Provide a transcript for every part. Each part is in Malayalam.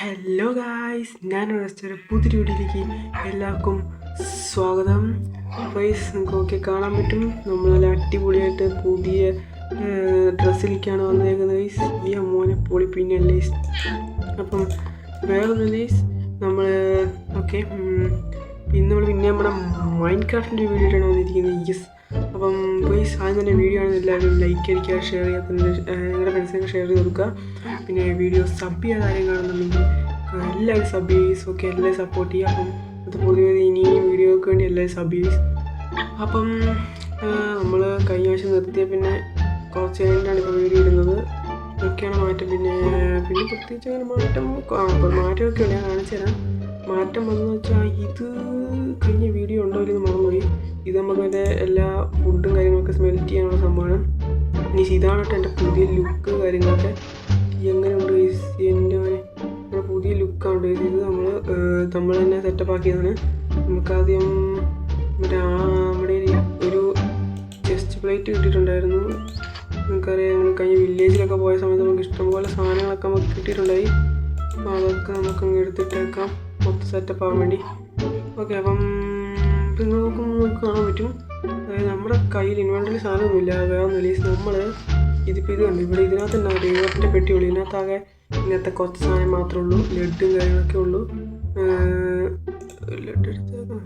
ഹലോ ഗായ്സ്, ഞാൻ ഒരു പുതിയ വീഡിയോയിലേക്ക് എല്ലാവർക്കും സ്വാഗതം. ഗൈസ്, നിങ്ങൾക്ക് കാണാൻ പറ്റും നമ്മൾ നല്ല അടിപൊളിയായിട്ട് പുതിയ ഡ്രസ്സിലേക്കാണ് വന്നേക്കുന്നത് ഗൈസ്. ഈ അമ്മോനെ പൊളി പിന്നല്ലേ. അപ്പം വേറൊന്നും ഗൈസ്, നമ്മൾ പിന്നെ നമ്മുടെ മൈൻഡ് ക്രാഫ്റ്റിൻ്റെ വീഡിയോയിലാണ് വന്നിരിക്കുന്നത്. യെസ്, അപ്പം ഗൈസ് ആദ്യം തന്നെ വീഡിയോ ആണ് എല്ലാവരും ലൈക്ക് അടിക്കുക, ഷെയർ ചെയ്യുക, നിങ്ങളുടെ ഫ്രണ്ട്സിനൊക്കെ ഷെയർ ചെയ്ത് കൊടുക്കുക. പിന്നെ വീഡിയോ സബ് ചെയ്യാൻ ആരെയും കാണുന്നുണ്ടെങ്കിൽ എല്ലാവരും സബ് ചെയ്യും. ഓക്കെ, എല്ലാവരും സപ്പോർട്ട് ചെയ്യുക. അപ്പം അത് പൊതുവെ ഇനിയും വീഡിയോക്ക് വേണ്ടി എല്ലാവരും സബ് ചെയ്യും. അപ്പം നമ്മൾ കഴിഞ്ഞ ആഴ്ച നിർത്തിയ പിന്നെ കുറച്ച് കഴിഞ്ഞിട്ടാണ് ഇപ്പോൾ വീഡിയോ ഇടുന്നത്. ഒക്കെയാണ് മാറ്റം. പിന്നെ പ്രത്യേകിച്ച് അങ്ങനെ മാറ്റമൊക്കെ ഉണ്ട്, ഞാൻ കാണിച്ചു തരാം. മാറ്റം വന്നെന്ന് വെച്ചാൽ ഇത് കഴിഞ്ഞ വീഡിയോ ഉണ്ടോ ഇല്ലെന്ന് മറന്നുപോയി. ഇത് നമുക്ക് അതിൻ്റെ എല്ലാ ഫുഡും കാര്യങ്ങളൊക്കെ സ്മെൽറ്റ് ചെയ്യാനുള്ള സംഭവമാണ്. ഇനി ഇതാണ് എൻ്റെ പുതിയ ലുക്ക് കാര്യങ്ങളൊക്കെ. എങ്ങനെയുണ്ട് എൻ്റെ നമ്മുടെ പുതിയ ലുക്കാണ് ഇത്. നമ്മൾ തന്നെ സെറ്റപ്പ് ആക്കിയതാണ്. നമുക്കാദ്യം നമ്മുടെ ഒരു ചെസ്റ്റ് പ്ലേറ്റ് കിട്ടിയിട്ടുണ്ടായിരുന്നു. നമുക്കറിയാം, നമ്മൾ കഴിഞ്ഞ വില്ലേജിലൊക്കെ പോയ സമയത്ത് നമുക്ക് ഇഷ്ടംപോലെ സാധനങ്ങളൊക്കെ നമുക്ക് കിട്ടിയിട്ടുണ്ടായി. അപ്പോൾ അതൊക്കെ നമുക്കങ്ങ് എടുത്തിട്ടേക്കാം മൊത്തം സെറ്റപ്പ് ആവാൻ വേണ്ടി. ഓക്കെ, അപ്പം നിങ്ങൾക്ക് കാണാൻ പറ്റും. അതായത് നമ്മുടെ കയ്യിൽ ഇൻവെൻ്ററിൽ സാധനമൊന്നുമില്ല, വേറൊന്നുമില്ല. നമ്മൾ ഇതിപ്പോൾ ഇത് കണ്ടു, ഇവിടെ ഇതിനകത്ത് തന്നെ ദൈവത്തിൻ്റെ പെട്ടിയുള്ളൂ. ഇതിനകത്താകെ ഇങ്ങനത്തെ കുറച്ച് സാധനം മാത്രമേ ഉള്ളൂ. ലഡും കാര്യങ്ങളൊക്കെ ഉള്ളൂ. ലഡ് എടുത്തേക്കാം,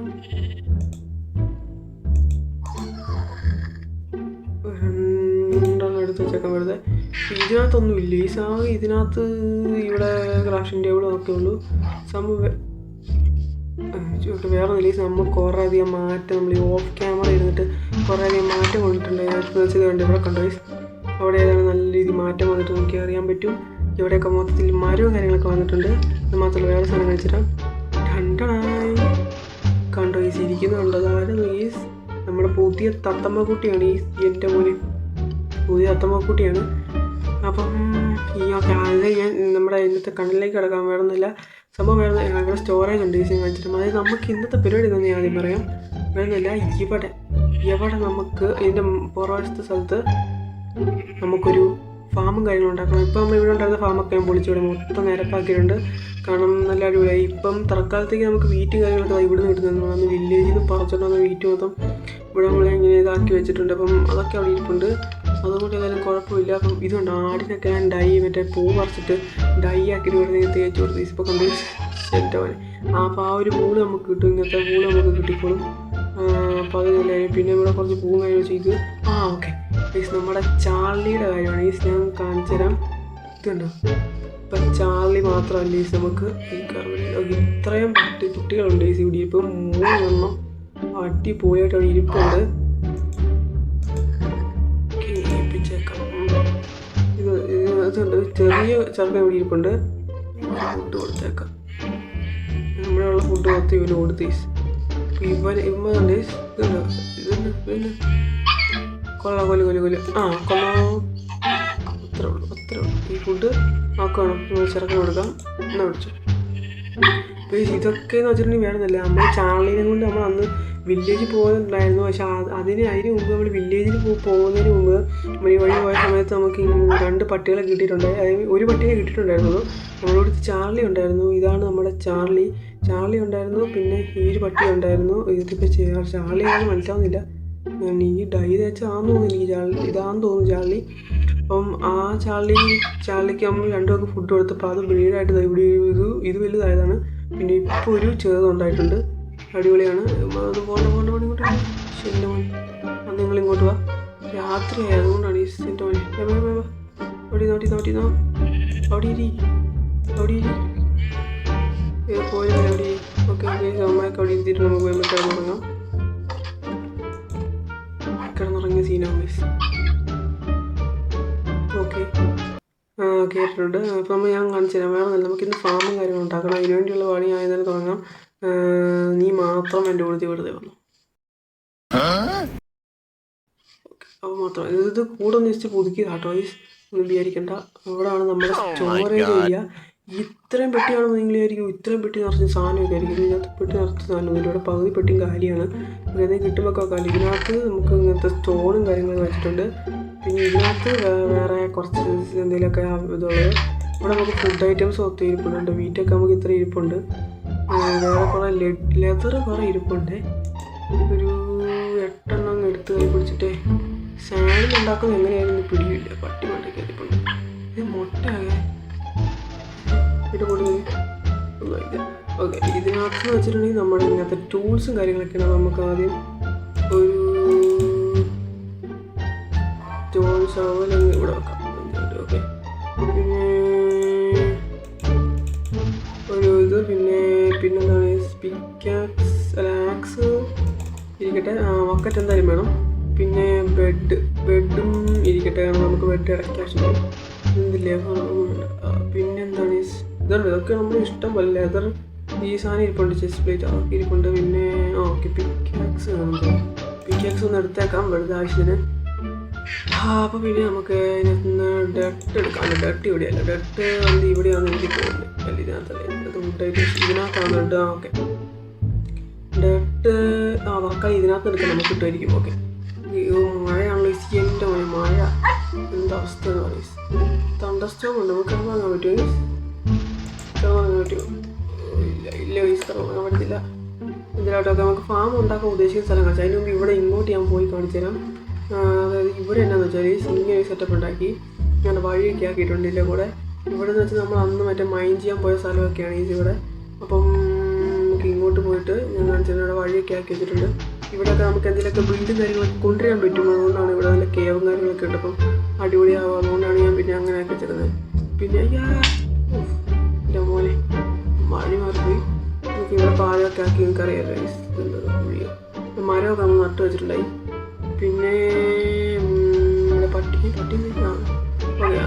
എടുത്ത് വെച്ചേക്കാം വെറുതെ. ഇതിനകത്തൊന്നും ഇല്ല ഈ സാധനം. ഇതിനകത്ത് ഇവിടെ ക്രാഫ്റ്റിംഗ് ടേബിളും ഒക്കെ ഉള്ളൂ. വേറെ ഒന്നുമില്ല. നമ്മൾ കുറേ അധികം മാറ്റം, നമ്മൾ ഈ ഓഫ് ക്യാമറ ഇരുന്നിട്ട് കുറേ അധികം മാറ്റം കൊണ്ടിട്ടുണ്ട്. വെച്ചത് കണ്ട് ഇവിടെ കണ്ടോ, അവിടെ ഏതാണ് നല്ല രീതിയിൽ മാറ്റം വന്നിട്ട് നമുക്ക് അറിയാൻ പറ്റും. ഇവിടെയൊക്കെ മൊത്തത്തിൽ മരവും കാര്യങ്ങളൊക്കെ വന്നിട്ടുണ്ട്. അത് മാത്രമല്ല വേറെ സാധനം കഴിച്ചിട്ടാണ് കണ്ടോ ഈ ഇരിക്കുന്നുണ്ടോ. അതായിരുന്നു ഈ നമ്മുടെ പുതിയ തത്തമ്മക്കുട്ടിയാണ്. എൻ്റെ പോലെ പുതിയ തത്തമ്മക്കുട്ടിയാണ്. അപ്പം അത് ഞാൻ നമ്മുടെ ഇന്നത്തെ കണ്ണിലേക്ക് കിടക്കാൻ വേണമെന്നില്ല. സംഭവം വേറെ ഇവിടെ സ്റ്റോറേജ് ഉണ്ട് ഈസിയും കാണിച്ചിട്ട്. അതായത് നമുക്ക് ഇന്നത്തെ പരിപാടി തന്നെ ആദ്യം പറയാം. വേണമെന്നില്ല, ഇവിടെ നമുക്ക് ഇതിൻ്റെ പുറവശത്തെ സ്ഥലത്ത് നമുക്കൊരു ഫാമും കാര്യങ്ങളും ഉണ്ടാക്കണം. ഇപ്പം നമ്മൾ ഇവിടെ ഉണ്ടായിരുന്ന ഫാമൊക്കെ ഞാൻ പൊളിച്ചിവിടെ മൊത്തം നിരപ്പാക്കിയിട്ടുണ്ട്. കാരണം നല്ല അടിപൊളിയായി. ഇപ്പം തൽക്കാലത്തേക്ക് നമുക്ക് വീറ്റും കാര്യങ്ങളൊക്കെ ഇവിടെ നിന്ന് കിട്ടുന്നത്. അന്ന് വില്ലേജിൽ നിന്ന് പറിച്ചിട്ട് വന്ന വീറ്റ് മൊത്തം ഇവിടെ നമ്മൾ ഇങ്ങനെ ഇതാക്കി വെച്ചിട്ടുണ്ട്. അപ്പം അതൊക്കെ അവിടെ ഇരിപ്പുണ്ട്. അതുകൊണ്ട് ഏതായാലും കുഴപ്പമില്ല. അപ്പം ഇതുണ്ട്, ആടിനൊക്കെ ഞാൻ മറ്റേ പൂ പറിച്ചിട്ട് ഡൈ ആക്കിയിട്ട് ഇവിടെ നിന്ന് തേച്ച് കൊടുത്ത് ഇപ്പോൾ കണ്ടു സെറ്റവനെ. അപ്പോൾ ആ ഒരു പൂള് നമുക്ക് കിട്ടും, ഇങ്ങനത്തെ പൂള് നമുക്ക് കിട്ടിക്കോളും. അപ്പോൾ അത് നല്ല. പിന്നെ ഇവിടെ കുറച്ച് പൂവും കാര്യങ്ങൾ ചെയ്ത് ഓക്കെ നമ്മുടെ ചാർലിയുടെ കാര്യമാണ് ഞാൻ കാണിച്ചു തരാം. ഇതുണ്ടോ, ഇപ്പം ചാർലി മാത്രമല്ല നമുക്ക് ഇത്രയും കുട്ടികളുണ്ട് ഇവിടെ. ഇപ്പം 3 എണ്ണം അടിപൊളിയായിട്ട് അവിടെ ഇരിപ്പുണ്ട്. ഇതുണ്ട്, ചെറിയ ചെറുക്കൻ ഇവിടെ ഇരിപ്പുണ്ട്. ഫുഡ് കൊടുത്തേക്കാം. നമ്മുടെ ഉള്ള ഫുഡ് മൊത്തം ഇവന് കൊടുത്ത് ഇവരുണ്ട്. ഇതുണ്ടോ, ഇതന്നെ കൊള്ളാം. കൊല്ലം കൊള്ളാം. അത്രേ ഉള്ളൂ. ഈ ഫുഡ് ആക്കണം, ചെറുക്കൻ കൊടുക്കാം. എന്നാ പിടിച്ചു. അപ്പോൾ ഇതൊക്കെ എന്ന് വെച്ചിട്ടുണ്ടെങ്കിൽ വേണമെന്നില്ല, നമ്മൾ ചാർലിനെ കൊണ്ട് നമ്മൾ അന്ന് വില്ലേജിൽ പോകുന്നുണ്ടായിരുന്നു. പക്ഷെ അതിന് മുമ്പ് നമ്മൾ വില്ലേജിൽ പോകുന്നതിന് മുമ്പ് നമ്മൾ ഈ വഴി പോയ സമയത്ത് നമുക്ക് 2 പട്ടികളെ കിട്ടിയിട്ടുണ്ടായി. അതായത് ഒരു പട്ടിയെ കിട്ടിയിട്ടുണ്ടായിരുന്നുള്ളൂ. നമ്മളോട് ചാർലി ഉണ്ടായിരുന്നു. ഇതാണ് നമ്മുടെ ചാർലി ഉണ്ടായിരുന്നു. പിന്നെ ഈ ഒരു പട്ടി ഉണ്ടായിരുന്നു. ഇതിപ്പോൾ ചാർലി ആണെന്ന് മനസ്സിലാവുന്നില്ല. ഈ ഡൈ തേച്ചാന്ന് തോന്നുന്നു എനിക്ക്. ഇതാന്ന് തോന്നുന്നു ചാർലി. അപ്പം ആ ചാർലിക്ക് നമ്മൾ 2 പേർക്ക് ഫുഡ് കൊടുത്തപ്പോൾ അത് ബ്രീഡായിട്ട് ഇവിടെ ഇത് വലുതായതാണ്. പിന്നെ ഇപ്പോൾ ഒരു ചെറുതുണ്ടായിട്ടുണ്ട്. അടിപൊളിയാണ്. അത് പോകണ്ട ശരി മോൻ, അത് നിങ്ങളിങ്ങോട്ട് വാ. രാത്രിയായി, അതുകൊണ്ടാണ് ഈ എൻ്റെ മോനെ. അവിടെ ഇരി പോയി അവിടെ. ഓക്കെ, അമ്മയൊക്കെ അവിടെ ഇരുത്തിയിട്ട് നമുക്ക് പോയി കിടന്നുറങ്ങാം. കിടന്നുറങ്ങിയ സീനാണ് മിസ്. ഓക്കെ, കേട്ടിട്ടുണ്ട്. അപ്പം ഞാൻ കാണിച്ചു തരാം. വേണമെന്നില്ല, നമുക്കിന്ന് ഫാമും കാര്യങ്ങളും ഉണ്ടാക്കണം. അതിന് വേണ്ടിയുള്ള പണി ആദ്യം തന്നെ തുടങ്ങാം. നീ മാത്രം എൻ്റെ കൂടുതൽ വെറുതെ വന്നു. ഓക്കെ, അപ്പോൾ മാത്രം ഇത് കൂടെ ഒന്ന് വെച്ച് പുതുക്കിയതാട്ടോ. ഒന്നും വിചാരിക്കണ്ട. അവിടെയാണ് നമ്മുടെ സ്റ്റോറേജ് ഏരിയ. ഇത്രയും പെട്ടിയാണെന്ന് നിങ്ങൾ വിചാരിക്കും. ഇത്രയും പെട്ടി നിറച്ച സാധനമൊക്കെ ആയിരിക്കും. ഇതിനകത്ത് പെട്ടി നിറച്ച സാധനമൊന്നുമില്ല. ഇവിടെ പകുതി പെട്ടിയും കാലിയാണ്. അതായത് കിട്ടുമ്പോൾ കാലി. ഇതിനകത്ത് നമുക്ക് ഇങ്ങനത്തെ സ്റ്റോണും കാര്യങ്ങളൊക്കെ വെച്ചിട്ടുണ്ട്. പിന്നെ ഇതിനകത്ത് വേറെ കുറച്ച് എന്തെങ്കിലുമൊക്കെ ഇതുള്ളത്. ഇവിടെ നമുക്ക് ഫുഡ് ഐറ്റംസ് ഒത്തിരി ഇരിപ്പുണ്ട്. വീറ്റൊക്കെ നമുക്ക് ഇത്ര ഇരിപ്പുണ്ട്. വേറെ കുറേ ലെതർ കുറേ ഇരിപ്പുണ്ട്. ഒരു 8 എണ്ണം എടുത്ത് കൈ പിടിച്ചിട്ടേ സാൻഡ് ഉണ്ടാക്കുന്നത് എങ്ങനെയായിരുന്നു പിടിയില്ല. പട്ടി മണ്ടയ്ക്ക് ഇരിപ്പുണ്ട്. ഇത് മുട്ടയാകെ ഇട്ട് കൊടുക്കുക ഒന്നുമില്ല. ഓക്കെ, ഇതിനകത്ത് വെച്ചിട്ടുണ്ടെങ്കിൽ നമ്മുടെ ഇങ്ങനത്തെ ടൂൾസും കാര്യങ്ങളൊക്കെയാണ്. നമുക്ക് ആദ്യം ഒരു സ്റ്റോൺ ഷവൽ ഇവിടെ വെക്കാം. ഓക്കെ, പിന്നെ ഒരു ഇത് പിന്നെന്താണ് പിക്കാക്സ് അല്ല ആക്സ് ഇരിക്കട്ടെ. വക്കറ്റ് എന്തായാലും വേണം. പിന്നെ ബെഡും ഇരിക്കട്ടെ, കാരണം നമുക്ക് ബെഡ് ഇടയ്ക്ക് ആവശ്യം എന്തില്ലേ. പിന്നെന്താണ് ഇതുണ്ട്, ഇതൊക്കെ നമ്മൾ ഇഷ്ടം പോലെ ലെതർ ഈ സാധനം ഇരിപ്പുണ്ട്. ചെസ്റ്റ് പ്ലേറ്റ് അതൊക്കെ ഇരിപ്പുണ്ട്. പിന്നെ ഓക്കെ, പിക്കാക്സ് ഒന്ന് എടുത്തേക്കാം വെറുതെ ആവശ്യത്തിന്. അപ്പോൾ പിന്നെ നമുക്ക് ഇതിനകത്ത് നിന്ന് ഡട്ട് എടുക്കാം. ഡട്ട് ഇവിടെയല്ല, ഡട്ട് വന്ന് ഇവിടെയാണെന്ന് എനിക്ക് തോന്നുന്നത്. അല്ല ഇതിനകത്തല്ലേ, അത് ഫുഡായിട്ട് ഇതിനകത്താണ് ഡട്ട്. ഓക്കെ, ഡട്ട് വർക്കായി ഇതിനകത്ത് എടുക്കാൻ നമുക്ക് കിട്ടുമായിരിക്കും. ഓക്കെ, മഴയാണല്ലോ എൻ്റെ മോനെ, മഴ എന്താവസ്ഥ എന്ന് പറയും. തണ്ടർസ്റ്റോം ഉണ്ട്, നമുക്ക് കിടന്നുറങ്ങാൻ പറ്റുമോ? കിടന്നുറങ്ങാൻ പറ്റുമോ? ഇല്ല കിടന്നുറങ്ങാൻ പറ്റത്തില്ല. ഇതിലോട്ടൊക്കെ നമുക്ക് ഫാം ഉണ്ടാക്കാൻ ഉദ്ദേശിക്കുന്ന സ്ഥലം കാണിച്ചാൽ അതിന് മുമ്പ് ഇവിടെ ഇങ്ങോട്ട് ഞാൻ പോയി കാണിച്ചു തരാം. അതായത് ഇവിടെ എന്നാന്ന് വെച്ചാൽ ഇങ്ങനെ സെറ്റപ്പ് ഉണ്ടാക്കി ഞാൻ വഴിയൊക്കെ ആക്കിയിട്ടുണ്ട്. ഇതിൻ്റെ കൂടെ ഇവിടെ എന്ന് വെച്ചാൽ നമ്മൾ അന്ന് മറ്റേ മൈൻ ചെയ്യാൻ പോയ സ്ഥലമൊക്കെയാണ് ഇവിടെ. അപ്പം നമുക്ക് ഇങ്ങോട്ട് പോയിട്ട് ഞാൻ കാണിച്ചത് ഇവിടെ വഴിയൊക്കെ ആക്കി വെച്ചിട്ടുണ്ട്. ഇവിടെയൊക്കെ നമുക്ക് എന്തെങ്കിലുമൊക്കെ ബിൽഡും കാര്യങ്ങളൊക്കെ കൊണ്ടുവരാൻ പറ്റും. അതുകൊണ്ടാണ് ഇവിടെ നല്ല കേവും കാര്യങ്ങളൊക്കെ ഉണ്ട്. അപ്പം അടിപൊളിയാവും. അതുകൊണ്ടാണ് ഞാൻ പിന്നെ അങ്ങനെ ആക്കി വെച്ചിരുന്നത്. പിന്നെ എൻ്റെ മോനെ മഴ മാറിപ്പോയി. നമുക്ക് ഇവിടെ പാലൊക്കെ ആക്കി നിങ്ങൾക്കറിയാമല്ലോ മരമൊക്കെ നമ്മൾ നട്ട് വെച്ചിട്ടുണ്ടായി. പിന്നെ ഇവിടെ പട്ടി ഓക്കെ,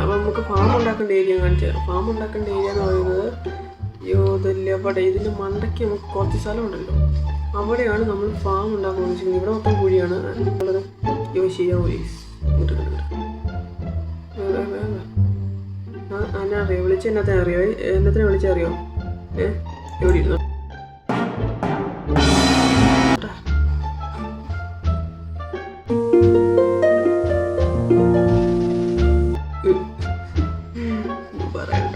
അപ്പം നമുക്ക് ഫാം ഉണ്ടാക്കേണ്ട ഏരിയ കാണിച്ചു തരാം. ഫാം ഉണ്ടാക്കേണ്ട ഏരിയ എന്ന് പറയുന്നത് ഇതല്ല, അവിടെ ഇതിൻ്റെ മണ്ടയ്ക്ക് നമുക്ക് കുറച്ച് സ്ഥലമുണ്ടല്ലോ, അവിടെയാണ് നമ്മൾ ഫാം ഉണ്ടാക്കാൻ ഉദ്ദേശിക്കുന്നത്. ഇവിടെ മൊത്തം കുഴിയാണ്. വളരെ ചെയ്യാൻ പോലീസ് എന്നാ അറിയാം, വിളിച്ച് എന്നത്തിനെ അറിയോ? എന്നത്തിനെ വിളിച്ചറിയോ? എവിടെ ഇരുന്നു? പറയണ്ട,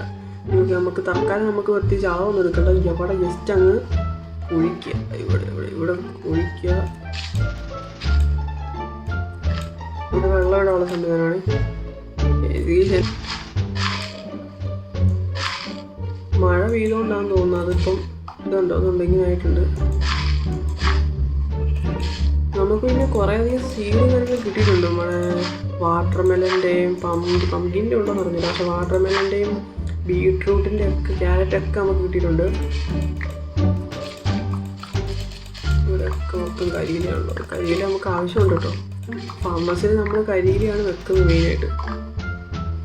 നമുക്ക് തൽക്കാലം നമുക്ക് പ്രത്യേകിച്ച് അളവൊന്നും എടുക്കണ്ട. അവിടെ ജസ്റ്റ് അങ്ങ് കുഴിക്കുക. ഇവിടെ കുഴിക്കുക. ഇവിടെ വെള്ളം ഇടാനുള്ള സംവിധാനമാണ്. മഴ പെയ്തുകൊണ്ടാണെന്ന് തോന്നുന്നത്. അതിപ്പം ഇതുണ്ടോ, അതുണ്ടെങ്കിൽ ആയിട്ടുണ്ട്. നമുക്ക് പിന്നെ കുറേ അധികം സീഡും കാര്യങ്ങൾ കിട്ടിയിട്ടുണ്ട്. നമ്മുടെ വാട്ടർമെലൻ്റെയും പമ്പിൻ്റെ ഉണ്ടോയെന്ന് പറഞ്ഞില്ല, പക്ഷേ വാട്ടർമെലൻ്റെയും ബീട്രൂട്ടിൻ്റെ ഒക്കെ ക്യാരറ്റൊക്കെ നമുക്ക് കിട്ടിയിട്ടുണ്ട്. ഇവിടെയൊക്കെ മൊത്തം കരിയിലാണല്ലോ. കരിയില നമുക്ക് ആവശ്യമുണ്ട് കേട്ടോ. ഫാമസിൽ നമ്മൾ കരിയിലാണ് വെക്കുന്നത് മെയിനായിട്ട്.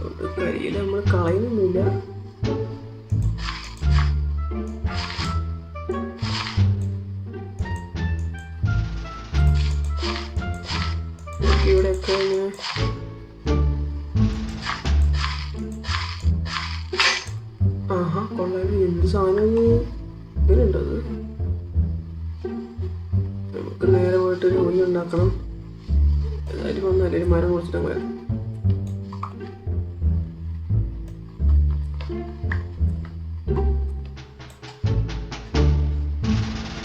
അതുകൊണ്ട് കരിയില നമ്മൾ കളയുന്നൊന്നുമില്ല. ഇവിടെയൊക്കെ കൊള്ളാം. എന്ത് സാധനം ഇങ്ങനെയുണ്ടത്? നമുക്ക് നേരെ പോയിട്ടൊരു കുഴി ഉണ്ടാക്കണം. ഏതായാലും വന്നല്ലേ ഒരു മരം മുറിച്ചിട്ട് വരാം.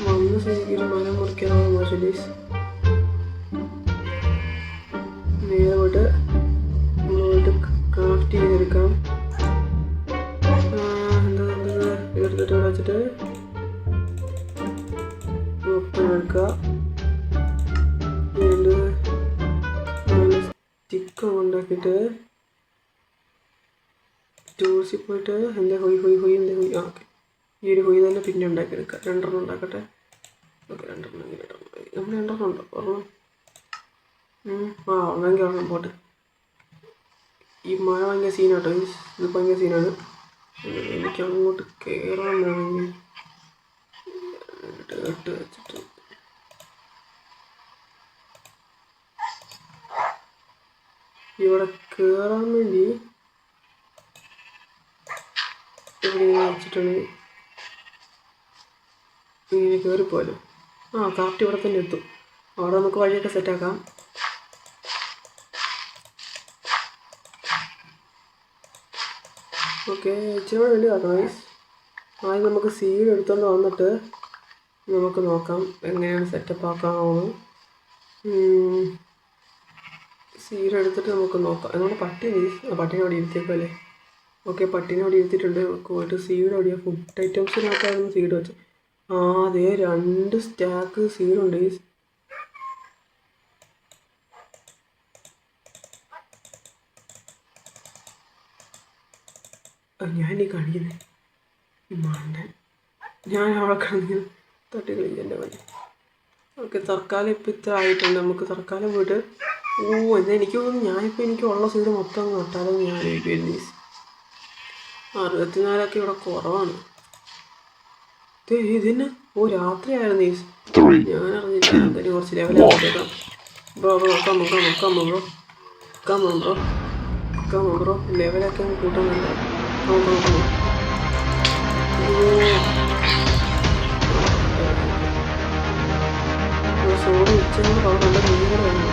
വന്ന സ്ഥിതിക്ക് മരം മുറിക്കാനാണ് മാഷലീസ്. നേരെ പോയിട്ട് നമ്മളോട്ട് ക്രാഫ്റ്റ് ചെയ്തെടുക്കാം. ഇതെടുത്തിട്ട് ഇവിടെ വെച്ചിട്ട് ഒപ്പം എടുക്കുക. ചിക്കൻ ഉണ്ടാക്കിയിട്ട് ടൂൾസിൽ പോയിട്ട് എന്താ ഹൊയ് എന്താ ഹൊയ്. ഓക്കെ, ഈ ഒരു ഹൊയ് തന്നെ പിന്നെ ഉണ്ടാക്കിയെടുക്കുക. 2 എണ്ണം ഉണ്ടാക്കട്ടെ. ഓക്കെ, 2 എണ്ണം നമ്മൾ 2 എണ്ണം ഉണ്ടോ? ഒരെണ്ണം ഒന്നെങ്കിൽ ഒരെണ്ണം പോട്ടെ. ഈ മഴ ഭയങ്കര സീനാട്ടോ. ഇത് ഭയങ്കര സീനാണ്. എനിക്ക് അങ്ങോട്ട് കയറാൻ വേണമെങ്കിൽ ഇട്ട് വെച്ചിട്ട് ഇവിടെ കയറാൻ വേണ്ടി ഇവിടെ വെച്ചിട്ടാണ് ഇങ്ങനെ കയറിപ്പോയാലോ. കറക്റ്റ് ഇവിടെ തന്നെ എത്തും. അവിടെ നമുക്ക് വഴിയൊക്കെ സെറ്റാക്കാം. ഓക്കെ, ഇച്ചിരി കൂടെ വലുതാക്കണം ഗൈസ്. ആദ്യം നമുക്ക് സീഡ് എടുത്തുകൊണ്ട് വന്നിട്ട് നമുക്ക് നോക്കാം എങ്ങനെയാണ് സെറ്റപ്പ് ആക്കാമെന്ന്. സീഡ് എടുത്തിട്ട് നമുക്ക് നോക്കാം. അതുകൊണ്ട് പട്ടി പട്ടീനെ അവിടെ ഇരുത്തിയേക്കല്ലേ. ഓക്കെ, പട്ടീനെ അവിടെ ഇരുത്തിയിട്ടുണ്ട്. പോയിട്ട് സീഡ് അവിടെയാ ഫുഡ് ഐറ്റംസിനകത്തായിരുന്നു സീഡ് വെച്ച്. അതേ 2 സ്റ്റാക്ക് സീഡുണ്ട് ഗൈസ്. ഞാനീ കാണിക്കുന്നത് മണ്ടൻ, ഞാൻ അവിടെ കിടന്ന് തട്ടി കളിക്കൻ്റെ പോലെ. ഓക്കെ, തൽക്കാലം ഇപ്പം ഇത്ര ആയിട്ടുണ്ട്. നമുക്ക് തൽക്കാലം പോയിട്ട് എന്താ എനിക്ക് തോന്നുന്നു ഞാനിപ്പോൾ എനിക്കുള്ള സീഡ് മൊത്തം നട്ടാലോ ഞാൻ ആലോചിക്കുമായിരുന്നു. 64 ഇവിടെ കുറവാണ്. ഇതിന് രാത്രിയായിരുന്നു ഈസ്, ഞാൻ അറിഞ്ഞില്ല. എന്തായാലും കുറച്ച് ലെവലാക്കിയേക്കാം. ബ്രോ ലെവലൊക്കെ കൂട്ടുന്നില്ല. സോറി ഉച്ചയോട് പറഞ്ഞ മീനുകൾ വേണം.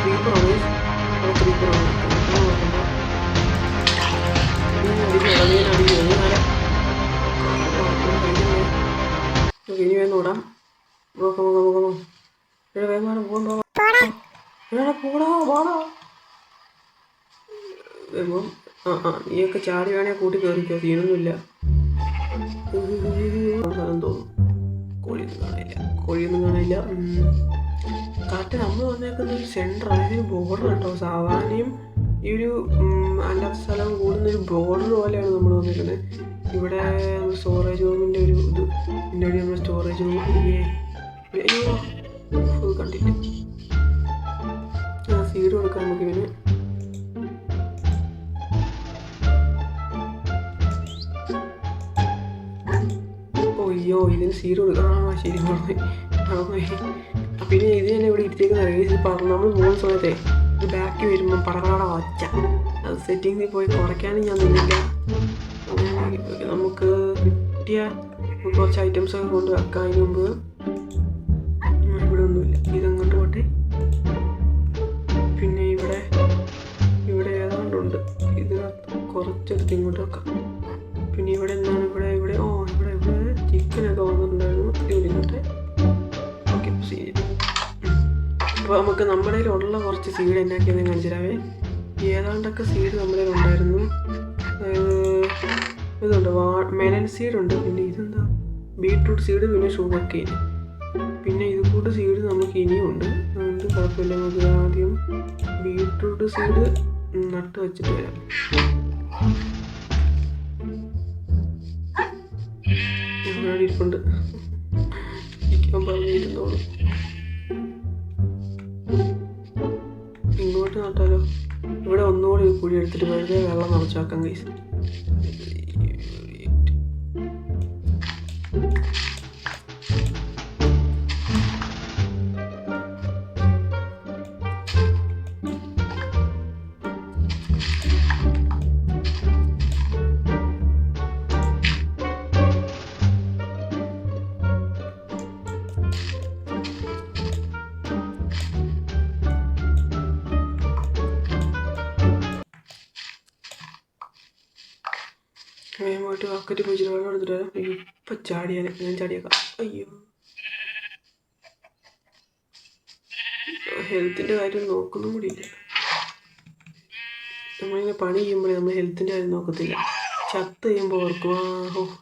ക്രീപ്പറാണ് ഇനി വേഗം ഓടാം. വേഗം പോകണ്ടോ പോടാ. നീയൊക്കെ ചാടി വേണേ കൂട്ടി കയറിക്കോ, സീനൊന്നുമില്ല. തോന്നുന്നു കോഴിയൊന്നും കാണില്ല. കറക്റ്റ് നമ്മൾ വന്നേക്കുന്ന ഒരു സെൻറ്റർ, അതായത് ബോർഡർ കേട്ടോ. സാധാരണയും ഈ ഒരു അല്ലാത്ത സ്ഥലം കൂടുന്നൊരു ബോർഡർ പോലെയാണ് നമ്മൾ വന്നേക്കുന്നത്. ഇവിടെ സ്റ്റോറേജ് റൂമിൻ്റെ ഒരു ഇത്, പിന്നെ നമ്മൾ സ്റ്റോറേജ് റൂം കണ്ടില്ല. സീഡ് കൊടുക്കാം നമുക്ക്. ഇവന് ഇതിന് സീഡ് കൊടുക്കാം. ശരി പിന്നെ ഇത് തന്നെ ഇവിടെ ഇരുത്തേക്കുന്ന നമ്മൾ പോകുന്ന സമയത്തെ ഇത് ബാക്കി വരുമ്പം പടപട വച്ച അത് സെറ്റിങ്ങിൽ പോയി കുറയ്ക്കാനും ഞാൻ നിന്നില്ല. നമുക്ക് കിട്ടിയ കുറച്ച് ഐറ്റംസ് ഒക്കെ കൊണ്ട് വെക്കാം. അതിന് മുമ്പ് ഇവിടെ ഒന്നുമില്ല, ഇതങ്ങോട്ട് പോട്ടെ. പിന്നെ ഇവിടെ ഏതാണ്ടുണ്ട്, ഇതിനകത്ത് കുറച്ചെടുത്ത് ഇങ്ങോട്ട് വെക്കാം. പിന്നെ ഇവിടെ എന്താണ് ഇവിടെ ചിക്കനൊക്കെ വന്നിട്ടുണ്ടായിരുന്നു. ഇവിടെ ഇങ്ങോട്ട് ഓക്കെ സീഡ്. അപ്പോൾ നമുക്ക് നമ്മുടെ കയ്യിലുള്ള കുറച്ച് സീഡ് എന്നാക്കിയെന്ന് കാണിച്ചു തരാവേ. ഏതാണ്ടൊക്കെ സീഡ് നമ്മുടെ കയ്യിലുണ്ടായിരുന്നു. ഇതുണ്ട് മെലൻ സീഡുണ്ട്, പിന്നെ ഇതെന്താ ബീട്രൂട്ട് സീഡ്, പിന്നെ ഷുഗർ കെയിൻ, പിന്നെ ഇത് കൂട്ട് സീഡ് നമുക്ക് ഇനിയും ഉണ്ട്. അതുകൊണ്ട് കുഴപ്പമില്ല. നമുക്ക് ആദ്യം ബീട്രൂട്ട് സീഡ് നട്ട് വെച്ചിട്ട് വരാം. ഇവിടെ ഇരിപ്പുണ്ട്, ഇരിക്കാൻ പറഞ്ഞിരുന്നോളൂ. ഇങ്ങോട്ട് നട്ടാലോ? ഇവിടെ ഒന്നുകൂടി കുഴി എടുത്തിട്ട് വെറുതെ വെള്ളം നിറച്ചാക്കാം ഗൈസ്. വേഗമായിട്ട് ബക്കറ്റ് പോയിച്ചിട്ട് വെള്ളം എടുത്തിട്ട് വരാം. ഇപ്പം ചാടിയാലേ ഞാൻ ചാടിയേക്കാം. അയ്യോ, ഹെൽത്തിൻ്റെ കാര്യം നോക്കൊന്നും കൂടിയില്ല. നമ്മളിങ്ങനെ പണി ചെയ്യുമ്പോഴേ നമ്മൾ ഹെൽത്തിൻ്റെ കാര്യം നോക്കത്തില്ല. ചത്ത് കഴിയുമ്പോൾ ഓർക്കും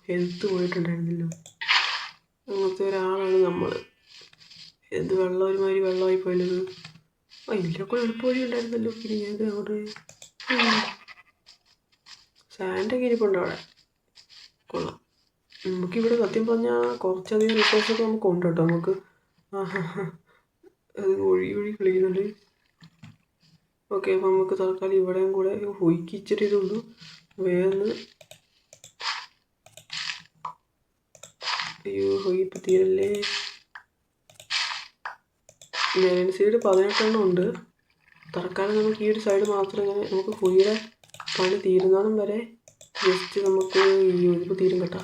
ഹെൽത്ത് പോയിട്ടുണ്ടായിരുന്നല്ലോ. അങ്ങനത്തെ ഒരാളാണ് നമ്മൾ. എന്ത് വെള്ളം ഒരുമാതിരി വെള്ളമായി പോയല്ലോ. ഇതിലൊക്കെ എളുപ്പ വഴി ഉണ്ടായിരുന്നല്ലോ. പിന്നെ ഞാൻ അവിടെ സാൻഡൊക്കെ ഇരിപ്പുണ്ട് അവിടെ. കൊള്ളാം. നമുക്കിവിടെ സത്യം പറഞ്ഞാൽ കുറച്ചധികം റിസോഴ്സൊക്കെ നമുക്ക് ഉണ്ട് കേട്ടോ. നമുക്ക് അത് ഒഴി കളിക്കുന്നുണ്ട്. ഓക്കെ, അപ്പോൾ നമുക്ക് തൽക്കാലം ഇവിടെയും കൂടെ ഹൊയ്ക്ക് ഇച്ചിരി ഇതുള്ളൂ. വേഗം ഹൊയ് ഇപ്പം തീരല്ലേ. മെലൻ സീഡ് 18 ഉണ്ട്. തൽക്കാലം നമുക്ക് ഈ ഒരു സൈഡ് മാത്രം ഇങ്ങനെ നമുക്ക് ഹൊയ്യുടെ പണി തീരുന്നതും വരെ ജസ്റ്റ് നമുക്ക് ഇപ്പോൾ തീരും കേട്ടോ.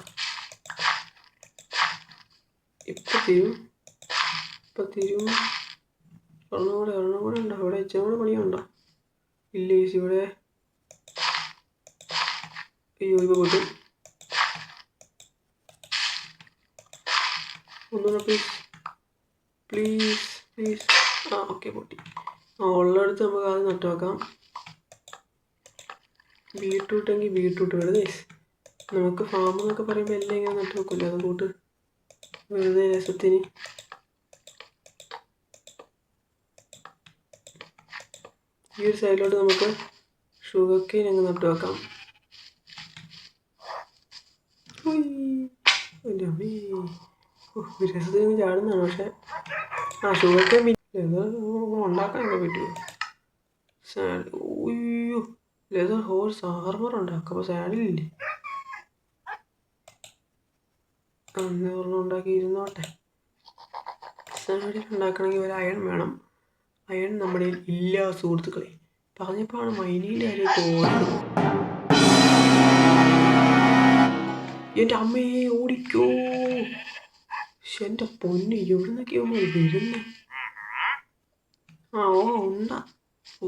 ഇപ്പം തീരും. ഒരെണ്ണം കൂടെ ഉണ്ടോ ഇവിടെ? ഇച്ചിരി കൂടെ പണിയുണ്ടോ? ഇല്ല, ഇവിടെ അയ്യോ ഇപ്പോൾ പൊട്ടി. ഒന്നുകൂടെ പ്ലീസ് പ്ലീസ് പ്ലീസ്. ആ ഓക്കെ പൊട്ടി. ഉള്ളിടത്ത് നമുക്ക് അത് നട്ടു വെക്കാം. ബീട്രൂട്ടെങ്കിൽ ബീട്രൂട്ട് വെറുതെ നമുക്ക് ഫാം എന്നൊക്കെ പറയുമ്പോൾ എല്ലാം ഇങ്ങനെ നട്ടു വെക്കില്ല. അതുകൊണ്ട് വെറുതെ രസത്തിന്. ഈ ഒരു സൈഡിലോട്ട് നമുക്ക് ഷുഗർ കെയിൻ അങ്ങ് നട്ടു വെക്കാം. രസത്തിന് ചാടുന്നതാണ്. പക്ഷേ ഷുഗർ കെയിൻ ഉണ്ടാക്കാനൊക്കെ പറ്റുമോ? അയ്യോ ലെതർ ഹോഴ്സ് ആർമർ ഉണ്ടാക്കാം. അപ്പോൾ സാഡിലില്ലേ? അന്ന് ഒരെണ്ണം ഉണ്ടാക്കി ഇരുന്നോട്ടെ. സാഡിൽ ഉണ്ടാക്കണമെങ്കിൽ ഒരു അയൺ വേണം. അയൺ നമ്മുടെ ഇല്ല സുഹൃത്തുക്കളെ. പറഞ്ഞപ്പോഴാണ് മൈനിൻ്റെ കാര്യം തോന്നുന്നത്. എൻ്റെ അമ്മയെ ഓടിക്കോ. എൻ്റെ പൊന്ന് എവിടുന്നൊക്കെയോ വരുന്നേ. ഉണ്ടാ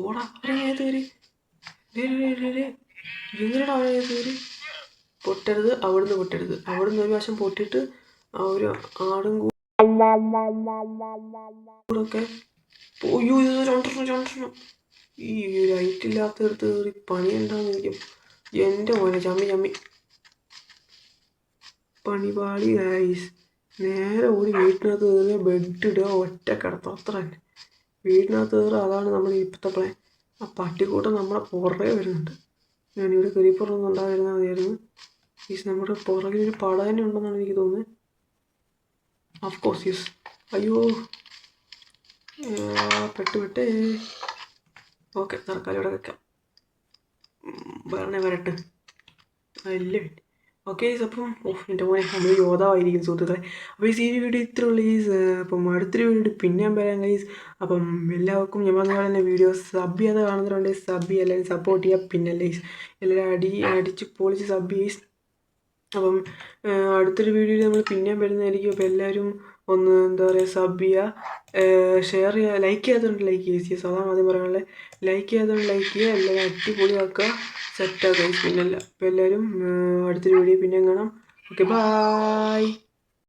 ഓടാ. അവരേതൊരു എങ്ങനെയാണ് അവരേതൊരു പൊട്ടരുത്. അവിടുന്ന് പൊട്ടരുത്. അവിടുന്ന് ഒരു വശം പൊട്ടിയിട്ട് ആ ഒരു ആടും കൂടൊക്കെ അയ്യോ രണ്ടെണ്ണം. ഈ ലൈറ്റില്ലാത്തടത്ത് കയറി പണി ഉണ്ടാകുന്നിരിക്കും. എൻ്റെ മോനെ ചമ്മി പണിപാളി ഗൈസ്. നേരെ ഓടി വീട്ടിനകത്ത് കയറുക, ബെഡ് ഇടുക, ഒറ്റ കിടത്തുക. അത്ര തന്നെ. വീട്ടിനകത്ത് കയറുക. അതാണ് നമ്മൾ ഇപ്പോഴത്തെ പ്ലാൻ. ആ പട്ടിക്കൂട്ടം നമ്മളെ പുറകെ വരുന്നുണ്ട്. ഞാനിവിടെ കയറിപ്പുറമൊന്നും ഉണ്ടായിരുന്നാൽ മതിയായിരുന്നു. ഈസ് നമ്മുടെ പുറകിൽ ഒരു പട തന്നെ ഉണ്ടെന്നാണ് എനിക്ക് തോന്നുന്നത്. Of course yes. അയ്യോ പെട്ടേ. ഓക്കെ തൽക്കാലം ഇവിടെ വെക്കാം. വരട്ടെ. അല്ലേ ഓക്കെ അപ്പം എൻ്റെ മോനെ നമ്മൾ യോദ്ധാവായിരിക്കും സുഹൃത്തുക്കളെ. അപ്പോൾ ഈ വീഡിയോ ഇത്ര ഉള്ളൂ ഗൈസ്. അപ്പം അടുത്തൊരു വീഡിയോ പിന്നെയും വരാം ഗൈസ്. അപ്പം എല്ലാവർക്കും ഞാൻ പറഞ്ഞ പോലെ തന്നെ വീഡിയോ സബ് ചെയ്യാതെ കാണുന്നവരുണ്ടെങ്കിൽ സബ് ചെയ്യുക, എല്ലാവരും സപ്പോർട്ട് ചെയ്യുക. പിന്നെ ഗൈസ് എല്ലാവരും അടിച്ച് പൊളിച്ച് സബ് ചെയ്ത്. അപ്പം അടുത്തൊരു വീഡിയോയിൽ നമ്മൾ പിന്നെയും വരുന്നതായിരിക്കും. അപ്പോൾ എല്ലാവരും ഒന്ന് എന്താ പറയുക സബ് ചെയ്യുക, ഷെയർ ചെയ്യുക. ലൈക്ക് ചെയ്യാത്തതുകൊണ്ട് ലൈക്ക് ചെയ്യുക. സാധാരണ ആദ്യം പറയാനുള്ളത് ലൈക്ക് ചെയ്യാത്തതുകൊണ്ട് ലൈക്ക് ചെയ്യുക. എല്ലാവരും അടിപൊളിയാക്കുക, സെറ്റാക്കുക ഗൈസ്. പിന്നല്ല അപ്പോൾ എല്ലാവരും അടുത്തൊരു വീഡിയോ പിന്നെയും കാണാം. Okay bye.